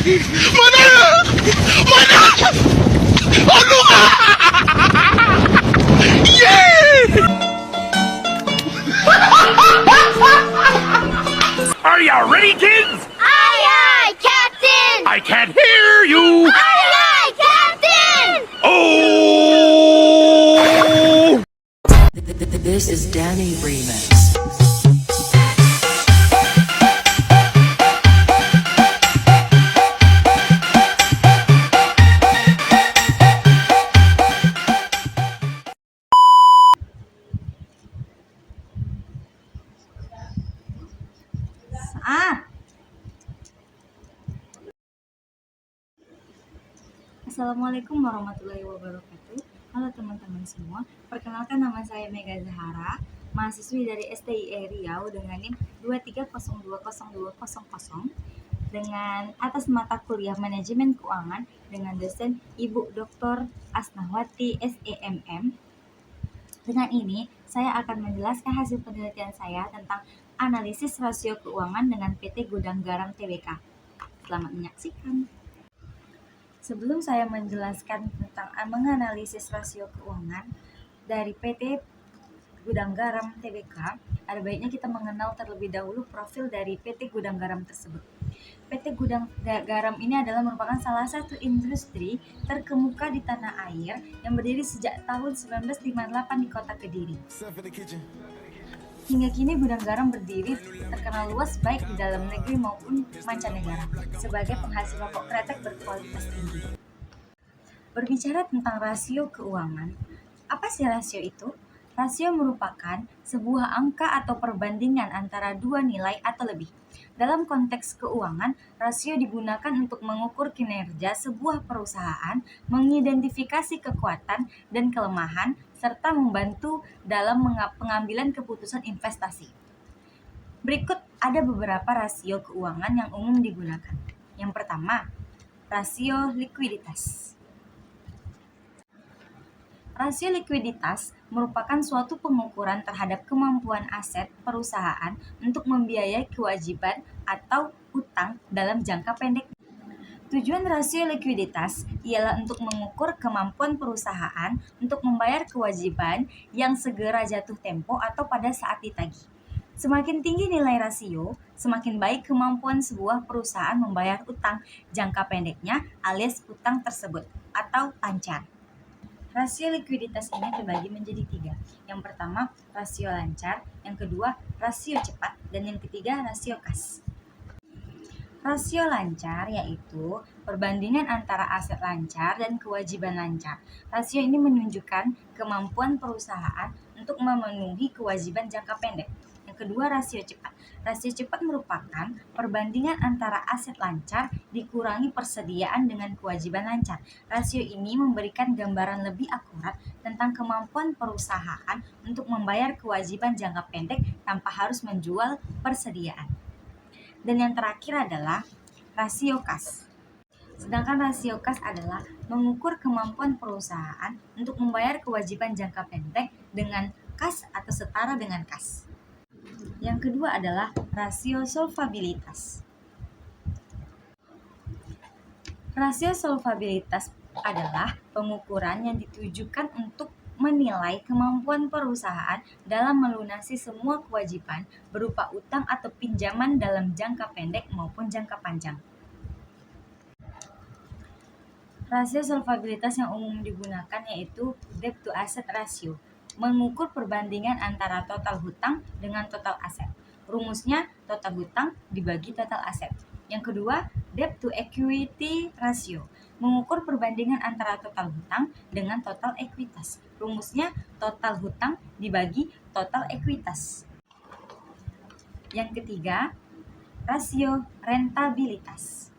Mana? Mana? Aduh! Yeah! Are you ready, kids? Aye, aye, Captain! I can't hear you. Aye, aye, Captain! Oh! This is Danny Remix. Assalamualaikum warahmatullahi wabarakatuh. Halo teman-teman semua, perkenalkan nama saya Mega Zahara, mahasiswi dari STIE Riau dengan NIM 230202000 dengan atas mata kuliah Manajemen Keuangan dengan dosen Ibu Dr. Asnawati SEMM. Dengan ini, saya akan menjelaskan hasil penelitian saya tentang analisis rasio keuangan dengan PT Gudang Garam Tbk. Selamat menyaksikan. Sebelum saya menjelaskan tentang menganalisis rasio keuangan dari PT Gudang Garam Tbk, ada baiknya kita mengenal terlebih dahulu profil dari PT Gudang Garam tersebut. PT Gudang Garam ini adalah merupakan salah satu industri terkemuka di tanah air yang berdiri sejak tahun 1958 di kota Kediri. Hingga kini Gudang Garam berdiri terkenal luas baik di dalam negeri maupun mancanegara sebagai penghasil rokok kretek berkualitas tinggi. Berbicara tentang rasio keuangan, apa sih rasio itu? Rasio merupakan sebuah angka atau perbandingan antara dua nilai atau lebih. Dalam konteks keuangan, rasio digunakan untuk mengukur kinerja sebuah perusahaan, mengidentifikasi kekuatan dan kelemahan, serta membantu dalam pengambilan keputusan investasi. Berikut ada beberapa rasio keuangan yang umum digunakan. Yang pertama, rasio likuiditas. Rasio likuiditas merupakan suatu pengukuran terhadap kemampuan aset perusahaan untuk membiayai kewajiban atau utang dalam jangka pendek. Tujuan rasio likuiditas ialah untuk mengukur kemampuan perusahaan untuk membayar kewajiban yang segera jatuh tempo atau pada saat ditagih. Semakin tinggi nilai rasio, semakin baik kemampuan sebuah perusahaan membayar utang jangka pendeknya alias utang tersebut atau lancar. Rasio likuiditas ini terbagi menjadi 3. Yang pertama, rasio lancar, yang kedua, rasio cepat, dan yang ketiga, rasio kas. Rasio lancar yaitu perbandingan antara aset lancar dan kewajiban lancar. Rasio ini menunjukkan kemampuan perusahaan untuk memenuhi kewajiban jangka pendek. Yang kedua, rasio cepat. Rasio cepat merupakan perbandingan antara aset lancar dikurangi persediaan dengan kewajiban lancar. Rasio ini memberikan gambaran lebih akurat tentang kemampuan perusahaan untuk membayar kewajiban jangka pendek tanpa harus menjual persediaan. Dan yang terakhir adalah rasio kas. Sedangkan rasio kas adalah mengukur kemampuan perusahaan untuk membayar kewajiban jangka pendek dengan kas atau setara dengan kas. Yang kedua adalah rasio solvabilitas. Rasio solvabilitas adalah pengukuran yang ditujukan untuk menilai kemampuan perusahaan dalam melunasi semua kewajiban berupa utang atau pinjaman dalam jangka pendek maupun jangka panjang. Rasio solvabilitas yang umum digunakan yaitu debt to asset ratio, mengukur perbandingan antara total hutang dengan total aset. Rumusnya total hutang dibagi total aset. Yang kedua, debt to equity ratio, mengukur perbandingan antara total hutang dengan total ekuitas. Rumusnya total hutang dibagi total ekuitas. Yang ketiga, rasio rentabilitas.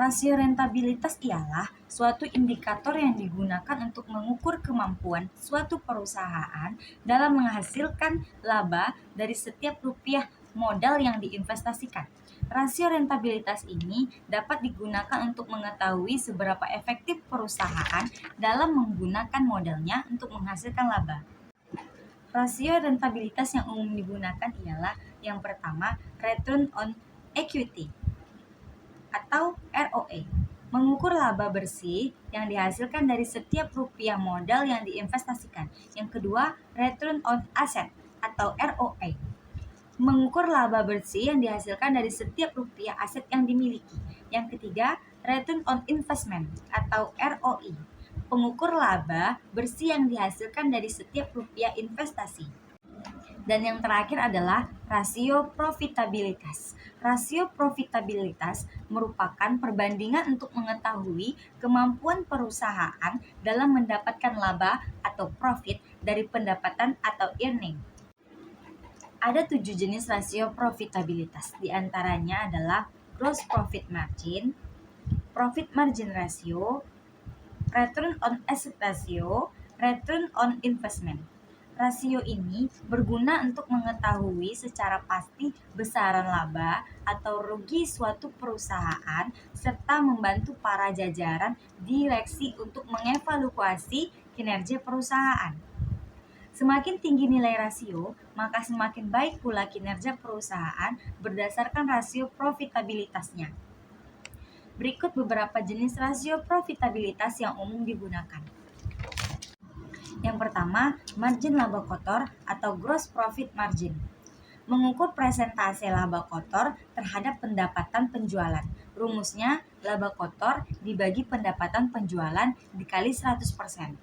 Rasio rentabilitas ialah suatu indikator yang digunakan untuk mengukur kemampuan suatu perusahaan dalam menghasilkan laba dari setiap rupiah modal yang diinvestasikan. Rasio rentabilitas ini dapat digunakan untuk mengetahui seberapa efektif perusahaan dalam menggunakan modalnya untuk menghasilkan laba. Rasio rentabilitas yang umum digunakan ialah yang pertama, return on equity. atau ROE. Mengukur laba bersih yang dihasilkan dari setiap rupiah modal yang diinvestasikan. Yang kedua, return on asset atau ROA. Mengukur laba bersih yang dihasilkan dari setiap rupiah aset yang dimiliki. Yang ketiga, return on investment atau ROI. Pengukur laba bersih yang dihasilkan dari setiap rupiah investasi. Dan yang terakhir adalah rasio profitabilitas. Rasio profitabilitas merupakan perbandingan untuk mengetahui kemampuan perusahaan dalam mendapatkan laba atau profit dari pendapatan atau earning. Ada 7 jenis rasio profitabilitas. Di antaranya adalah gross profit margin, profit margin ratio, return on asset ratio, return on investment. Rasio ini berguna untuk mengetahui secara pasti besaran laba atau rugi suatu perusahaan serta membantu para jajaran direksi untuk mengevaluasi kinerja perusahaan. Semakin tinggi nilai rasio, maka semakin baik pula kinerja perusahaan berdasarkan rasio profitabilitasnya. Berikut beberapa jenis rasio profitabilitas yang umum digunakan. Yang pertama, margin laba kotor atau gross profit margin. Mengukur presentase laba kotor terhadap pendapatan penjualan. Rumusnya, laba kotor dibagi pendapatan penjualan dikali 100%.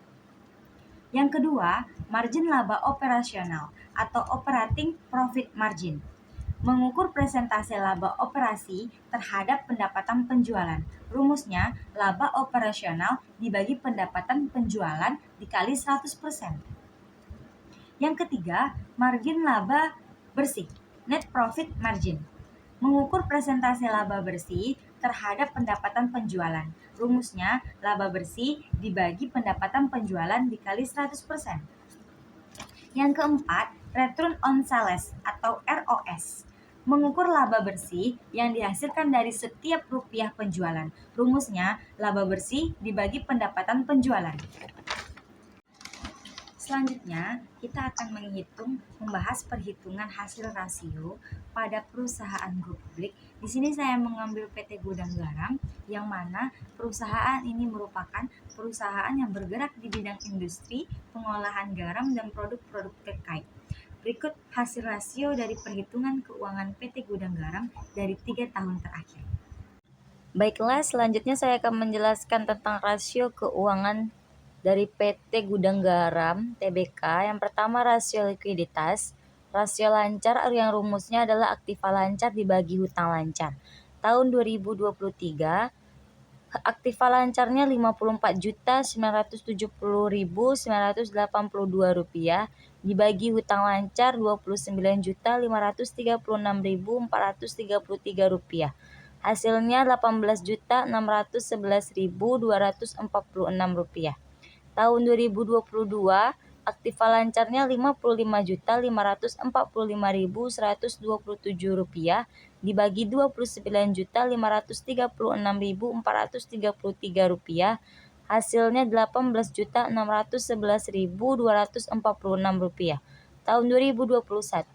Yang kedua, margin laba operasional atau operating profit margin. Mengukur presentase laba operasi terhadap pendapatan penjualan. Rumusnya, laba operasional dibagi pendapatan penjualan dikali 100%. Yang ketiga, margin laba bersih, net profit margin. Mengukur presentase laba bersih terhadap pendapatan penjualan. Rumusnya, laba bersih dibagi pendapatan penjualan dikali 100%. Yang keempat, return on sales atau ROS. Mengukur laba bersih yang dihasilkan dari setiap rupiah penjualan. Rumusnya, laba bersih dibagi pendapatan penjualan. Selanjutnya, kita akan membahas perhitungan hasil rasio pada perusahaan grup publik. Di sini saya mengambil PT Gudang Garam, yang mana perusahaan ini merupakan perusahaan yang bergerak di bidang industri, pengolahan garam, dan produk-produk terkait. Berikut hasil rasio dari perhitungan keuangan PT Gudang Garam dari 3 tahun terakhir. Baiklah, selanjutnya saya akan menjelaskan tentang rasio keuangan dari PT Gudang Garam Tbk. Yang pertama, rasio likuiditas. Rasio lancar yang rumusnya adalah aktiva lancar dibagi hutang lancar. Tahun 2023, aktiva lancarnya Rp59.970.982 dibagi hutang lancar Rp29.536.433. Hasilnya Rp18.611.246. Tahun 2022, aktiva lancarnya Rp59.545.127 dibagi Rp29.536.433. Hasilnya Rp18.611.246. Tahun 2021,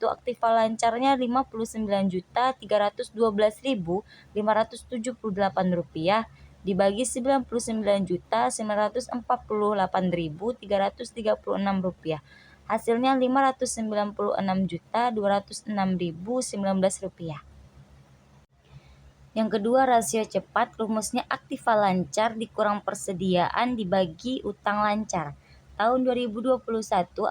aktiva lancarnya Rp59.512.578 dibagi Rp99.948.336. Hasilnya Rp596.206.019. Yang kedua, rasio cepat. Rumusnya aktiva lancar dikurang persediaan dibagi utang lancar. Tahun 2021,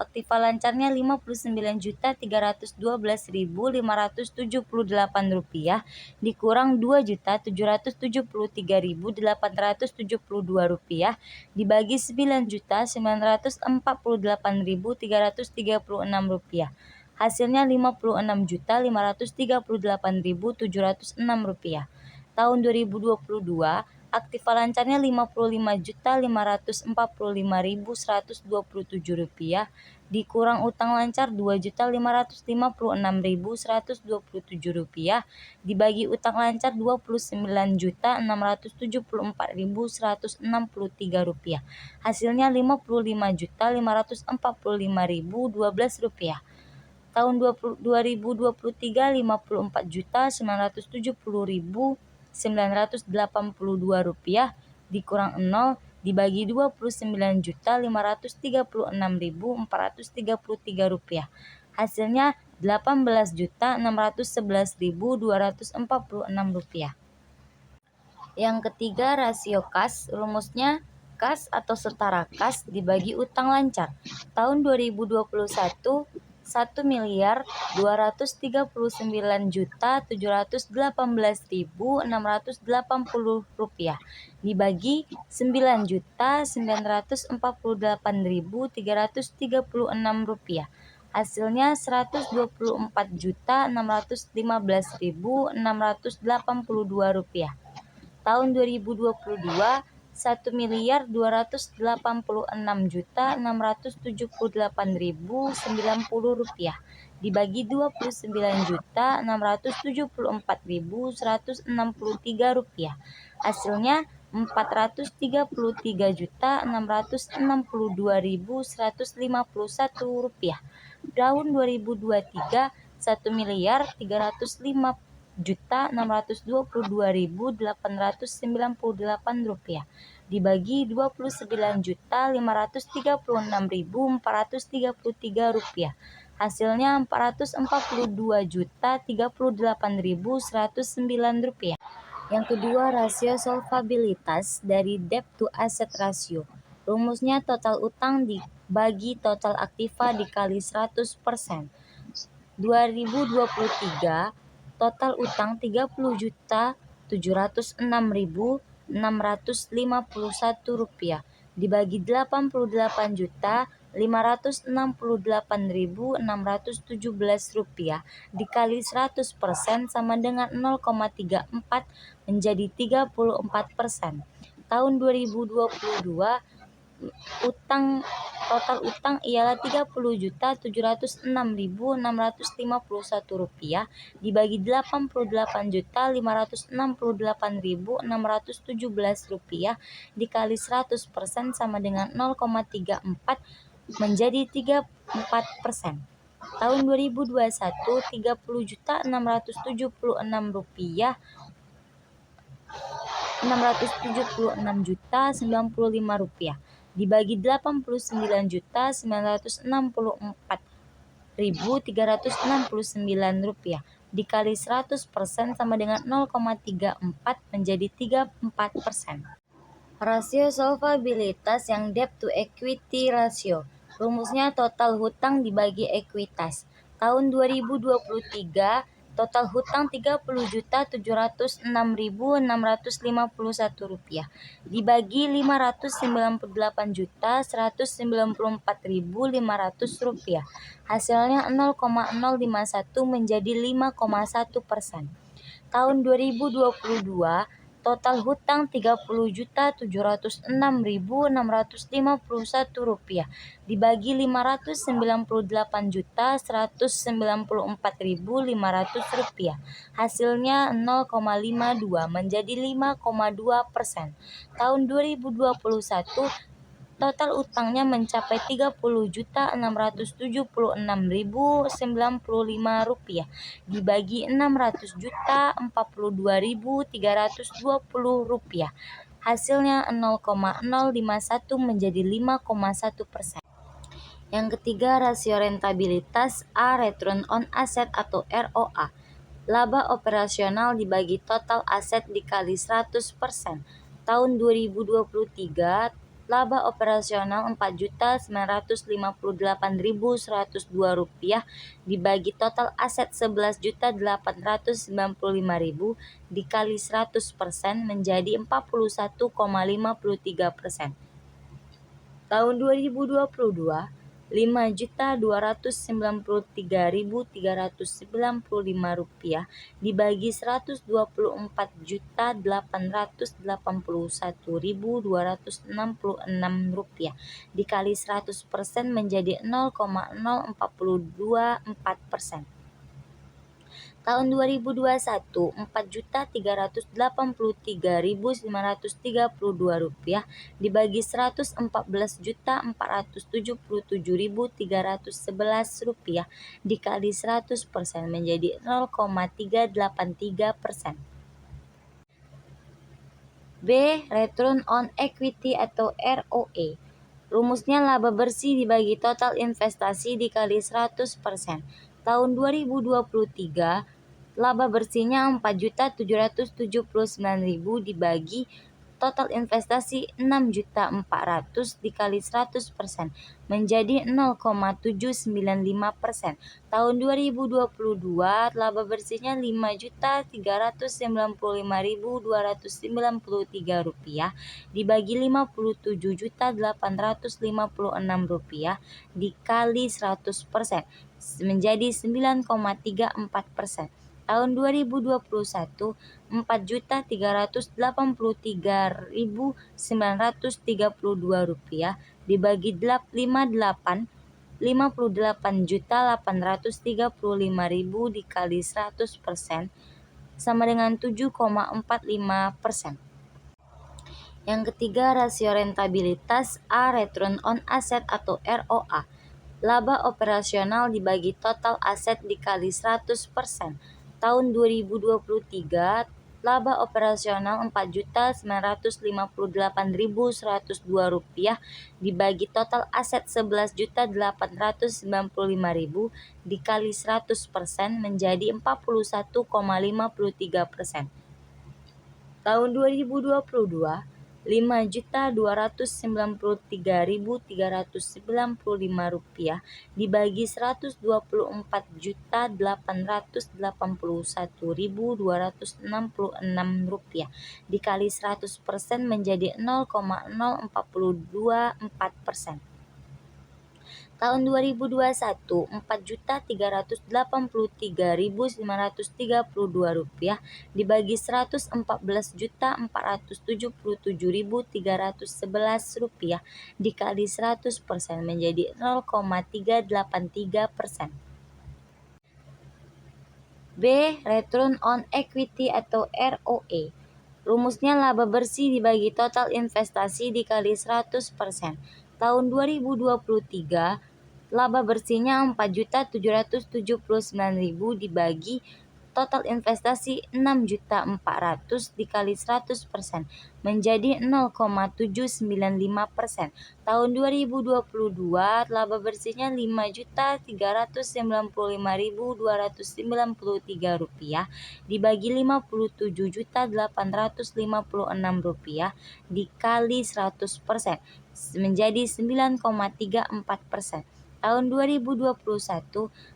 aktiva lancarnya Rp59.312.578 dikurang Rp2.773.872 dibagi Rp9.948.336. Hasilnya Rp56.538.706. Tahun 2022, aktiva lancarnya Rp55.545.127 dikurang utang lancar Rp2.556.127 dibagi utang lancar Rp29.674.163. Hasilnya Rp55.545.012. Tahun 2023, Rp54.970.000 rupiah dikurang 0 dibagi 29.536.433 rupiah. Hasilnya 18.611.246 rupiah. Yang ketiga, rasio kas. Rumusnya kas atau setara kas dibagi utang lancar. Tahun 2021 1.239.718.680 rupiah dibagi 9.948.336 rupiah. Hasilnya 124.615.682 rupiah. Tahun 2022 1.286.678.090 rupiah dibagi 29.674.163 rupiah. Hasilnya 432.662.151 rupiah. Tahun 2023 1.305.622.898 rupiah dibagi 29.536.433 rupiah. Hasilnya 442.038.109 rupiah. Yang kedua, rasio solvabilitas dari debt to asset ratio. Rumusnya total utang dibagi total aktiva dikali 100%. 2023 total utang 30.706.651 rupiah dibagi 88.568.617 rupiah dikali 100% sama dengan 0,34 menjadi 34%. Tahun 2022 total utang ialah 30.706.651 rupiah dibagi 88.568.617 rupiah dikali 100% sama dengan 0,34 menjadi 34%. Tahun 2021 30.676.676.095 rupiah dibagi 89.964.369 rupiah dikali 100% sama dengan 0,34 menjadi 34%. Rasio solvabilitas yang debt to equity ratio. Rumusnya total hutang dibagi ekuitas. Tahun 2023 total hutang 30.706.651 rupiah dibagi 598.194.500 rupiah. Hasilnya 0,051 menjadi 5,1%. Tahun 2022 total hutang 30.706.651 rupiah dibagi 598.194.500 rupiah. Hasilnya 0,52 menjadi 5,2%. Tahun 2021 total utangnya mencapai 30.676.095 rupiah dibagi 600.042.320 rupiah. Hasilnya 0,051 menjadi 5,1%. Yang ketiga, rasio rentabilitas A return on asset atau ROA. Laba operasional dibagi total aset dikali 100%. Tahun 2023 laba operasional 4.958.102 rupiah dibagi total aset 11.895.000 dikali 100% menjadi 41,53%. Tahun 2022 5.293.395 rupiah dibagi 124.881.266 rupiah dikali 100% menjadi 0,044%. Tahun 2021 4.383.932 rupiah dibagi 114.477.311 rupiah dikali 100% menjadi 0,383%. B. Return on Equity atau ROE. Rumusnya laba bersih dibagi total investasi dikali 100%. Tahun 2023, laba bersihnya 4.779.000 dibagi total investasi 6.400.000 dikali 100% menjadi 0,795%. Tahun 2022 laba bersihnya Rp5.395.293 dibagi Rp57.856 dikali 100% menjadi 9,34%. Tahun 2021 Rp4.383.932 dibagi 58.835.000 dikali 100% sama dengan 7,45%. Yang ketiga, rasio rentabilitas A. Return on Asset atau ROA. Laba operasional dibagi total aset dikali 100%. Tahun 2023, laba operasional Rp4.958.102 dibagi total aset Rp11.895.000 dikali 100% menjadi 41,53%. Tahun 2022, Rp5.293.395 dibagi Rp124.881.266 dikali 100% menjadi 0,0424%. Tahun 2021, Rp4.383.932 dibagi Rp114.477.311 dikali 100% menjadi 0,383%. B. Return on Equity atau ROE. Rumusnya laba bersih dibagi total investasi dikali 100%. Tahun 2023, laba bersihnya Rp4.779.000 dibagi total investasi 6.400.000 dikali 100% menjadi 0,795%. Tahun 2022, laba bersihnya Rp5.395.293 dibagi Rp57.856 dikali 100% menjadi 9,34%. Tahun 2021,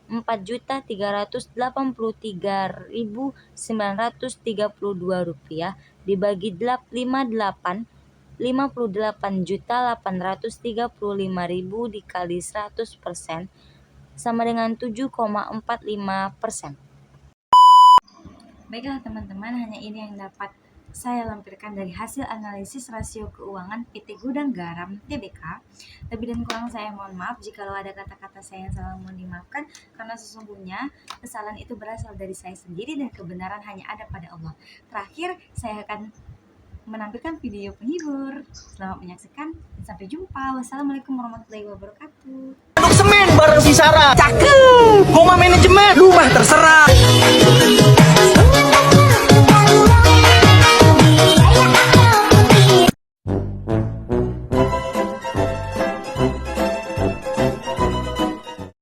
Rp4.483.932 dibagi Rp58.835.000 dikali 100% sama dengan 7,45%. Baiklah teman-teman, hanya ini yang dapat saya lampirkan dari hasil analisis rasio keuangan PT Gudang Garam Tbk. Lebih dan kurang saya mohon maaf jika ada kata-kata saya yang salah, mohon dimaafkan, karena sesungguhnya kesalahan itu berasal dari saya sendiri dan kebenaran hanya ada pada Allah. Terakhir, saya akan menampilkan video penghibur. Selamat menyaksikan dan sampai jumpa. Wassalamualaikum warahmatullahi wabarakatuh. Untuk semen bareng si Sarah. Cakep. Homa manajemen. Lu mah terserah.